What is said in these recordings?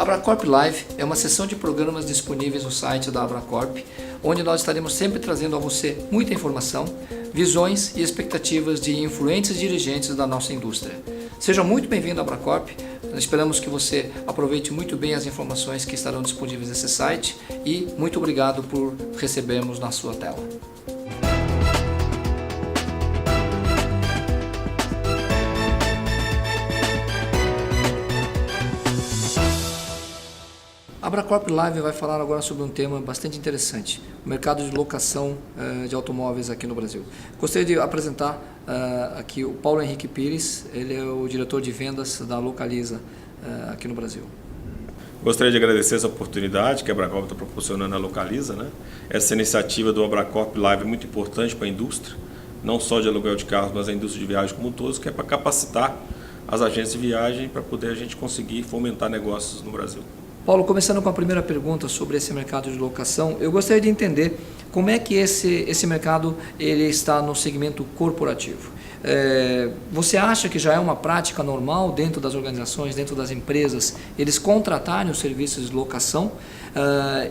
Abracorp Live é uma sessão de programas disponíveis no site da Abracorp, onde nós estaremos sempre trazendo a você muita informação, visões e expectativas de influentes dirigentes da nossa indústria. Seja muito bem-vindo à Abracorp, esperamos que você aproveite muito bem as informações que estarão disponíveis nesse site e muito obrigado por recebermos na sua tela. A Abracorp Live vai falar agora sobre um tema bastante interessante, o mercado de locação de automóveis aqui no Brasil. Gostaria de apresentar aqui o Paulo Henrique Pires, ele é o diretor de vendas da Localiza aqui no Brasil. Gostaria de agradecer essa oportunidade que a Abracorp está proporcionando à Localiza, né? Essa iniciativa do Abracorp Live é muito importante para a indústria, não só de aluguel de carros, mas a indústria de viagem como um todo, que é para capacitar as agências de viagem para poder a gente conseguir fomentar negócios no Brasil. Paulo, começando com a primeira pergunta sobre esse mercado de locação, eu gostaria de entender como é que esse mercado ele está no segmento corporativo. Você acha que já é uma prática normal dentro das organizações, dentro das empresas, eles contratarem os serviços de locação?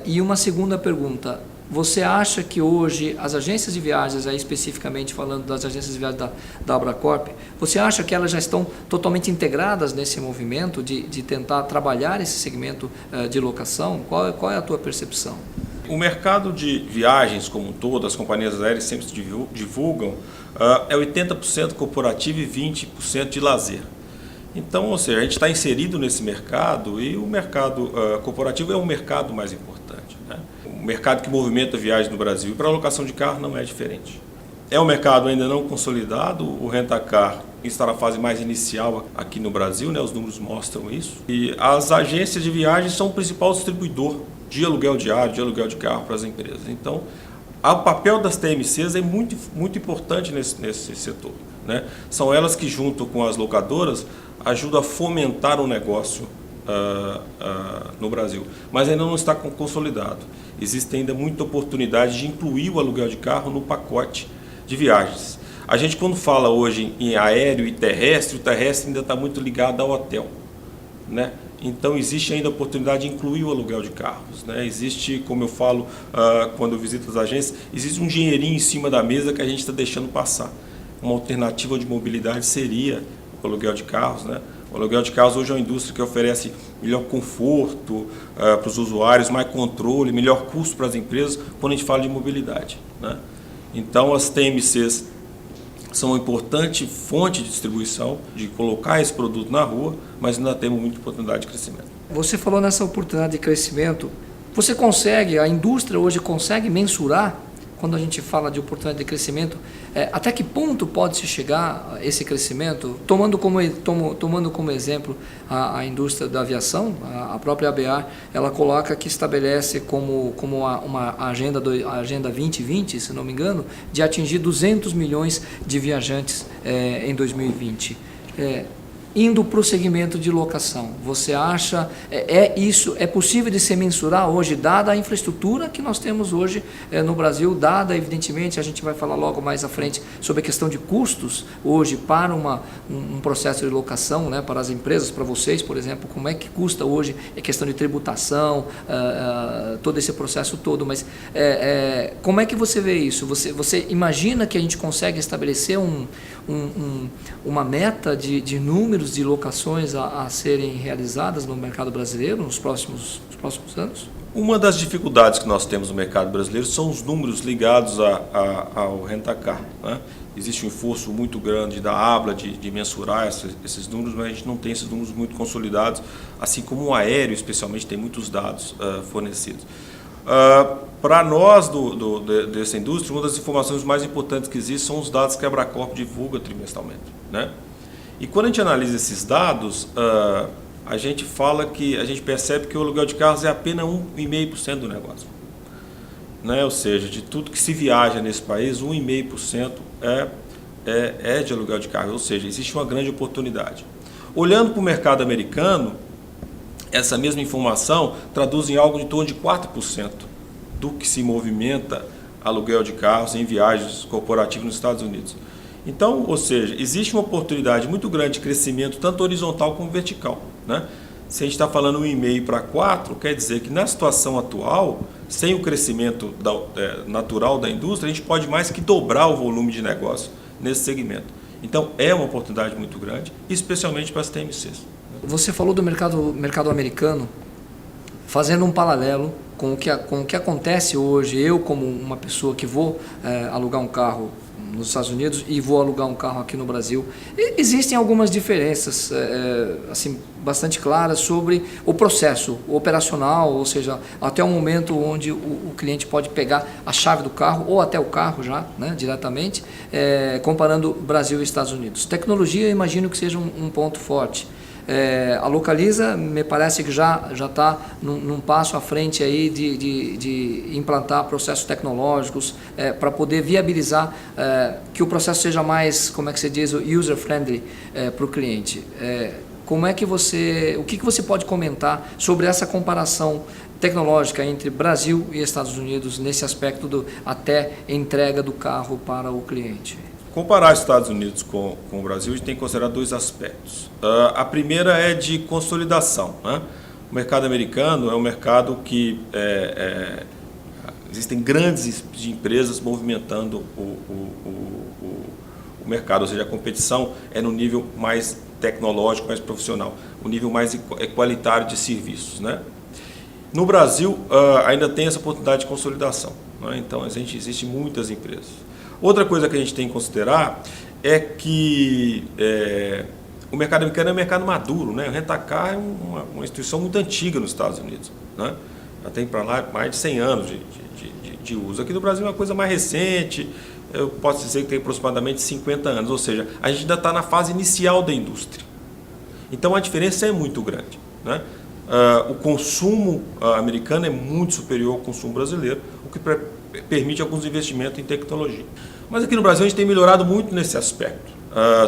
E uma segunda pergunta, você acha que hoje as agências de viagens, aí especificamente falando das agências de viagens da Abracorp, você acha que elas já estão totalmente integradas nesse movimento de tentar trabalhar esse segmento de locação? Qual é a tua percepção? O mercado de viagens como um todo, as companhias aéreas sempre divulgam, é 80% corporativo e 20% de lazer. Então, ou seja, a gente está inserido nesse mercado e o mercado corporativo é o mercado mais importante, né? O mercado que movimenta a viagem no Brasil e para a locação de carro não é diferente. É um mercado ainda não consolidado, o rent-a-car está na fase mais inicial aqui no Brasil, né? Os números mostram isso. E as agências de viagem são o principal distribuidor de aluguel diário, de aluguel de carro para as empresas. Então, o papel das TMCs é muito importante nesse setor, né? São elas que, junto com as locadoras, ajudam a fomentar o negócio no Brasil, mas ainda não está consolidado. Existe ainda muita oportunidade de incluir o aluguel de carro no pacote de viagens. A gente, quando fala hoje em aéreo e terrestre, o terrestre ainda está muito ligado ao hotel, né? Então existe ainda a oportunidade de incluir o aluguel de carros, né? Existe, como eu falo quando eu visito as agências, existe um dinheirinho em cima da mesa que a gente está deixando passar. Uma alternativa de mobilidade seria o aluguel de carros, né? O aluguel de carros hoje é uma indústria que oferece melhor conforto para os usuários, mais controle, melhor custo para as empresas quando a gente fala de mobilidade, né? Então as TMCs são uma importante fonte de distribuição, de colocar esse produto na rua, mas ainda temos muita oportunidade de crescimento. Você falou nessa oportunidade de crescimento, a indústria hoje consegue mensurar, quando a gente fala de oportunidade de crescimento, até que ponto pode se chegar a esse crescimento? Tomando como exemplo a indústria da aviação, a própria ABAR, ela coloca que estabelece como uma agenda 2020, se não me engano, de atingir 200 milhões de viajantes em 2020. Indo para o segmento de locação, você acha isso é possível de se mensurar hoje, dada a infraestrutura que nós temos hoje no Brasil, dada evidentemente, a gente vai falar logo mais à frente sobre a questão de custos hoje para um processo de locação, né, para as empresas, para vocês, por exemplo, como é que custa hoje a questão de tributação, todo esse processo todo, mas como é que você vê isso? Você imagina que a gente consegue estabelecer uma meta de números de locações a serem realizadas no mercado brasileiro nos próximos anos? Uma das dificuldades que nós temos no mercado brasileiro são os números ligados ao rent-a-car, né? Existe um esforço muito grande da ABLA de mensurar esses números, mas a gente não tem esses números muito consolidados, assim como o aéreo, especialmente, tem muitos dados fornecidos. Para nós dessa indústria, uma das informações mais importantes que existem são os dados que a Abracorp divulga trimestralmente, né? E quando a gente analisa esses dados, a gente percebe que o aluguel de carros é apenas 1,5% do negócio, né? Ou seja, de tudo que se viaja nesse país, 1,5% é de aluguel de carros, ou seja, existe uma grande oportunidade. Olhando para o mercado americano, essa mesma informação traduz em algo de torno de 4% do que se movimenta aluguel de carros em viagens corporativas nos Estados Unidos. Então, ou seja, existe uma oportunidade muito grande de crescimento, tanto horizontal como vertical, né? Se a gente está falando 1,5 para 4, quer dizer que na situação atual, sem o crescimento natural da indústria, a gente pode mais que dobrar o volume de negócio nesse segmento. Então, é uma oportunidade muito grande, especialmente para as TMCs. Você falou do mercado americano, fazendo um paralelo com o que acontece hoje. Eu, como uma pessoa que vou alugar um carro nos Estados Unidos e vou alugar um carro aqui no Brasil, existem algumas diferenças assim, bastante claras sobre o processo operacional, ou seja, até o momento onde o cliente pode pegar a chave do carro ou até o carro já, né, diretamente, comparando Brasil e Estados Unidos. Tecnologia, eu imagino que seja um ponto forte. A Localiza me parece que já está num passo à frente aí de implantar processos tecnológicos para poder viabilizar que o processo seja mais, como é que se diz, user-friendly para o cliente. O que você pode comentar sobre essa comparação tecnológica entre Brasil e Estados Unidos nesse aspecto até entrega do carro para o cliente? Comparar Estados Unidos com o Brasil, a gente tem que considerar dois aspectos. A primeira é de consolidação, né? O mercado americano é um mercado que existem grandes empresas movimentando o mercado, ou seja, a competição é no nível mais tecnológico, mais profissional, o nível mais equalitário de serviços, né? No Brasil, ainda tem essa oportunidade de consolidação, né? Então, existem muitas empresas. Outra coisa que a gente tem que considerar é que o mercado americano é um mercado maduro, né? O Rent-A-Car é uma instituição muito antiga nos Estados Unidos, né? Já tem para lá mais de 100 anos de uso. Aqui no Brasil é uma coisa mais recente, eu posso dizer que tem aproximadamente 50 anos, ou seja, a gente ainda está na fase inicial da indústria. Então a diferença é muito grande, né? O consumo americano é muito superior ao consumo brasileiro, o que permite alguns investimentos em tecnologia. Mas aqui no Brasil a gente tem melhorado muito nesse aspecto.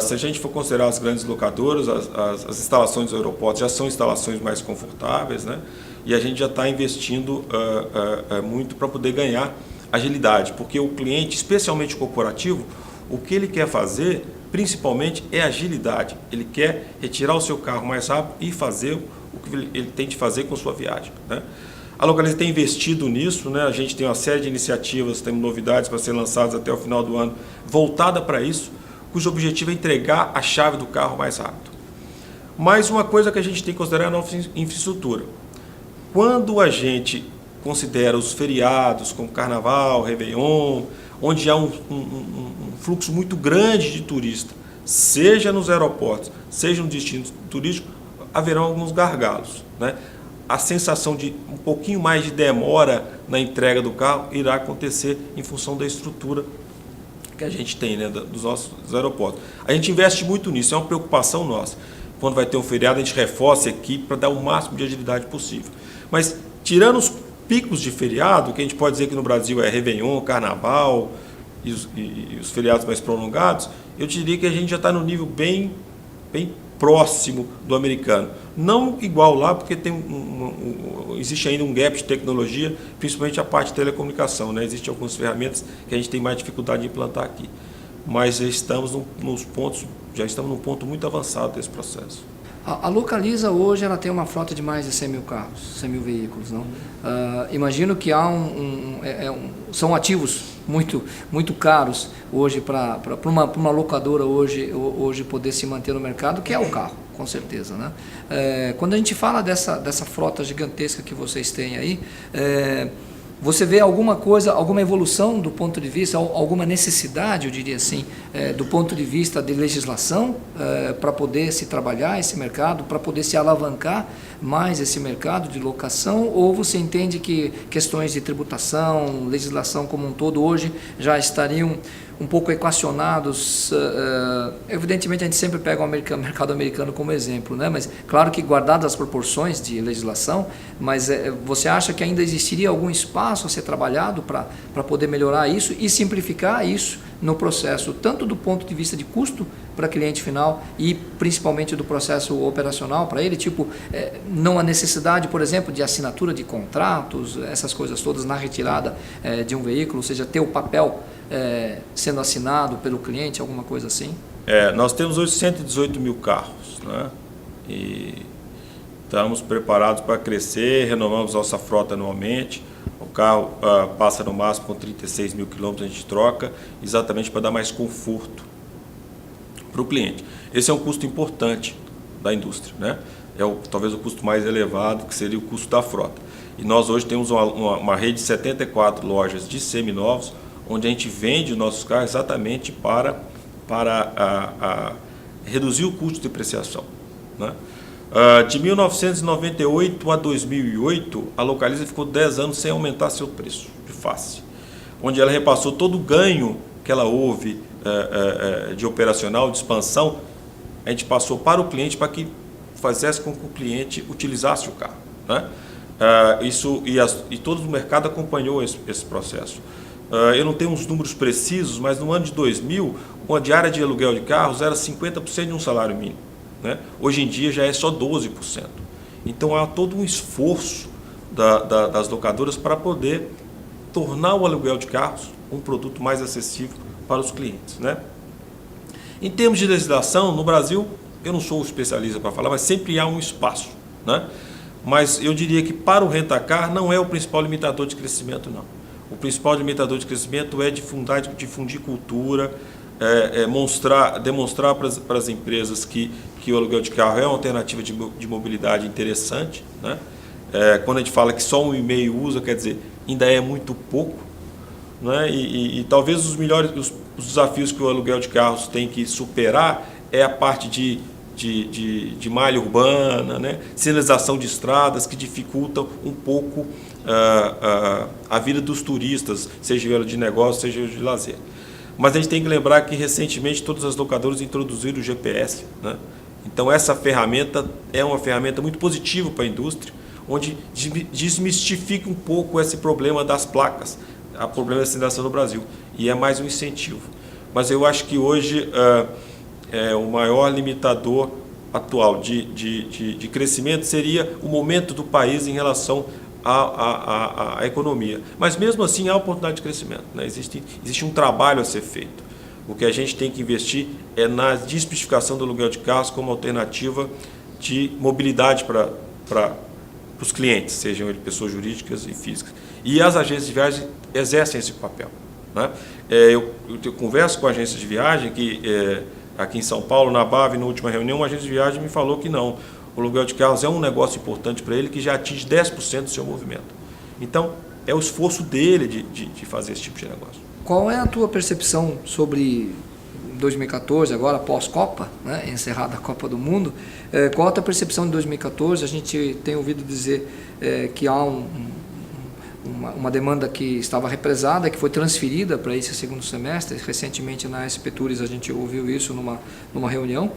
Se a gente for considerar as grandes locadoras, as instalações dos aeroportos já são instalações mais confortáveis, né? E a gente já está investindo muito para poder ganhar agilidade, porque o cliente, especialmente o corporativo, o que ele quer fazer, principalmente, é agilidade. Ele quer retirar o seu carro mais rápido e fazer o que ele tem de fazer com sua viagem, né? A Localiza tem investido nisso, né? A gente tem uma série de iniciativas, temos novidades para serem lançadas até o final do ano, voltada para isso, cujo objetivo é entregar a chave do carro mais rápido. Mas uma coisa que a gente tem que considerar é a nossa infraestrutura. Quando a gente considera os feriados, como Carnaval, Réveillon, onde há um fluxo muito grande de turistas, seja nos aeroportos, seja no destino turístico, haverão alguns gargalos, né? A sensação de um pouquinho mais de demora na entrega do carro irá acontecer em função da estrutura que a gente tem, né, dos nossos aeroportos. A gente investe muito nisso, é uma preocupação nossa. Quando vai ter um feriado, a gente reforça a equipe para dar o máximo de agilidade possível. Mas, tirando os picos de feriado, que a gente pode dizer que no Brasil é Réveillon, Carnaval e os feriados mais prolongados, eu diria que a gente já está no nível bem próximo do americano. Não igual lá, porque existe ainda um gap de tecnologia, principalmente a parte de telecomunicação, né? Existem algumas ferramentas que a gente tem mais dificuldade de implantar aqui. Mas já estamos num ponto muito avançado desse processo. A Localiza hoje ela tem uma frota de mais de 100 mil carros, 100 mil veículos, não? Imagino que há são ativos muito caros hoje para uma locadora hoje poder se manter no mercado, que é o carro, com certeza, né? Quando a gente fala dessa frota gigantesca que vocês têm aí, você vê alguma coisa, alguma evolução do ponto de vista, alguma necessidade, eu diria assim, do ponto de vista de legislação, para poder se trabalhar esse mercado, para poder se alavancar mais esse mercado de locação, ou você entende que questões de tributação, legislação como um todo hoje já estariam um pouco equacionados? Evidentemente a gente sempre pega o mercado americano como exemplo, né? Mas claro que guardadas as proporções de legislação, mas você acha que ainda existiria algum espaço a ser trabalhado para poder melhorar isso e simplificar isso no processo, tanto do ponto de vista de custo para cliente final e principalmente do processo operacional para ele, tipo, não há necessidade, por exemplo, de assinatura de contratos, essas coisas todas na retirada de um veículo, ou seja, ter o papel sendo assinado pelo cliente, alguma coisa assim? Nós temos hoje 118 mil carros, né? estamos preparados para crescer, renovamos nossa frota anualmente. O carro passa no máximo com 36 mil quilômetros, a gente troca, exatamente para dar mais conforto para o cliente. Esse é um custo importante da indústria, né? Talvez o custo mais elevado, que seria o custo da frota. E nós hoje temos uma rede de 74 lojas de seminovos, onde a gente vende os nossos carros exatamente para reduzir o custo de depreciação, né? De 1998 a 2008, a Localiza ficou 10 anos sem aumentar seu preço de face, onde ela repassou todo o ganho que ela houve de operacional, de expansão, a gente passou para o cliente para que fizesse com que o cliente utilizasse o carro, né? E todo o mercado acompanhou esse processo. Eu não tenho uns números precisos, mas no ano de 2000, uma diária de aluguel de carros era 50% de um salário mínimo, né? Hoje em dia já é só 12%. Então há todo um esforço das locadoras para poder tornar o aluguel de carros um produto mais acessível para os clientes, né? Em termos de legislação, no Brasil, eu não sou especialista para falar, mas sempre há um espaço, né? Mas eu diria que para o rentacar não é o principal limitador de crescimento, não. O principal limitador de crescimento é difundir cultura, demonstrar para as empresas que o aluguel de carro é uma alternativa de mobilidade interessante, né? Quando a gente fala que só 1,5 usa, quer dizer, ainda é muito pouco, né? E talvez os desafios que o aluguel de carros tem que superar é a parte de malha urbana, né? Sinalização de estradas que dificultam um pouco a vida dos turistas, seja ela de negócio, seja ela de lazer. Mas a gente tem que lembrar que recentemente todas as locadoras introduziram o GPS, né? Então essa ferramenta é uma ferramenta muito positiva para a indústria, onde desmistifica um pouco esse problema das placas, o problema da sinalização no Brasil, e é mais um incentivo. Mas eu acho que hoje o maior limitador atual de crescimento seria o momento do país em relação à economia. Mas mesmo assim há oportunidade de crescimento, né? Existe um trabalho a ser feito. O que a gente tem que investir é na desmistificação do aluguel de carros como alternativa de mobilidade para os clientes, sejam eles pessoas jurídicas e físicas. E as agências de viagem exercem esse papel, né? Eu converso com agências de viagem que aqui em São Paulo, na BAV, na última reunião, uma agência de viagem me falou que não. O aluguel de carros é um negócio importante para ele, que já atinge 10% do seu movimento. Então, é o esforço dele de fazer esse tipo de negócio. Qual é a tua percepção sobre 2014, agora pós-Copa, né, encerrada a Copa do Mundo? Qual a tua percepção de 2014? A gente tem ouvido dizer que há uma demanda que estava represada, que foi transferida para esse segundo semestre. Recentemente na SP Tours a gente ouviu isso numa reunião.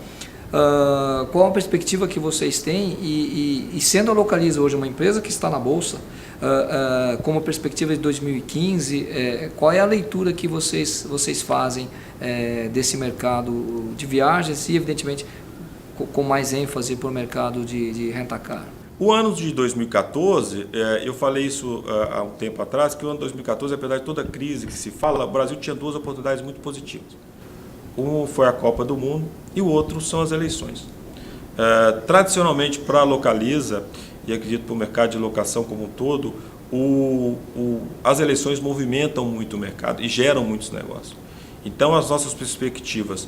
Qual a perspectiva que vocês têm e sendo a Localiza hoje uma empresa que está na Bolsa, com uma perspectiva de 2015, qual é a leitura que vocês fazem desse mercado de viagens e, evidentemente, com mais ênfase para o mercado de rentacar? O ano de 2014, eu falei isso há um tempo atrás, que o ano de 2014, apesar de toda a crise que se fala, o Brasil tinha duas oportunidades muito positivas. Um foi a Copa do Mundo e o outro são as eleições. Tradicionalmente, para a Localiza, e acredito para o mercado de locação como um todo, as eleições movimentam muito o mercado e geram muitos negócios. Então, as nossas perspectivas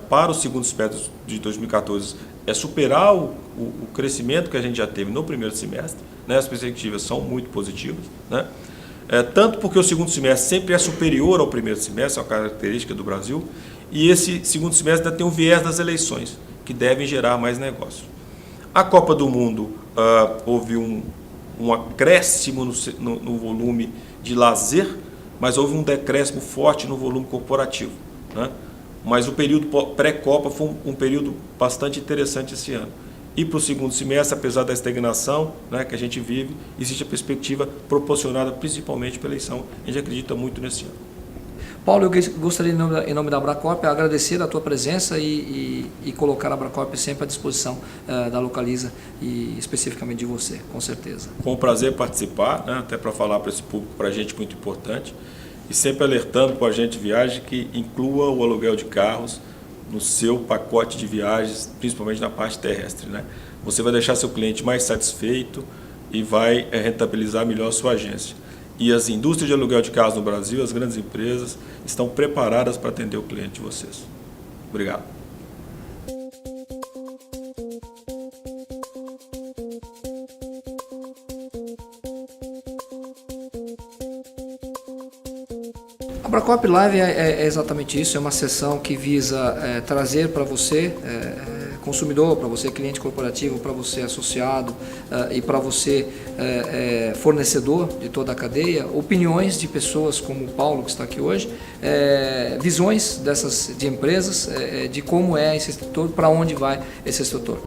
para o segundo semestre de 2014 é superar o crescimento que a gente já teve no primeiro semestre, né? As perspectivas são muito positivas, né? Tanto porque o segundo semestre sempre é superior ao primeiro semestre, é uma característica do Brasil, e esse segundo semestre ainda tem o viés das eleições, que devem gerar mais negócio. A Copa do Mundo, houve um acréscimo no volume de lazer, mas houve um decréscimo forte no volume corporativo, né? Mas o período pré-Copa foi um período bastante interessante esse ano. E para o segundo semestre, apesar da estagnação, né, que a gente vive, existe a perspectiva proporcionada principalmente pela eleição. A gente acredita muito nesse ano. Paulo, eu gostaria, em nome da Abracorp, agradecer a tua presença e colocar a Abracorp sempre à disposição da Localiza e especificamente de você, com certeza. Com um prazer participar, né, até para falar para esse público, para a gente, muito importante, e sempre alertando para o agente de viagem que inclua o aluguel de carros no seu pacote de viagens, principalmente na parte terrestre, né? você vai deixar seu cliente mais satisfeito e vai rentabilizar melhor a sua agência. E as indústrias de aluguel de casa no Brasil, as grandes empresas, estão preparadas para atender o cliente de vocês. Obrigado. A Bracop Live é exatamente isso, é uma sessão que visa trazer para você, consumidor, para você cliente corporativo, para você associado e para você fornecedor de toda a cadeia, opiniões de pessoas como o Paulo, que está aqui hoje, visões de empresas, de como é esse setor, para onde vai esse setor.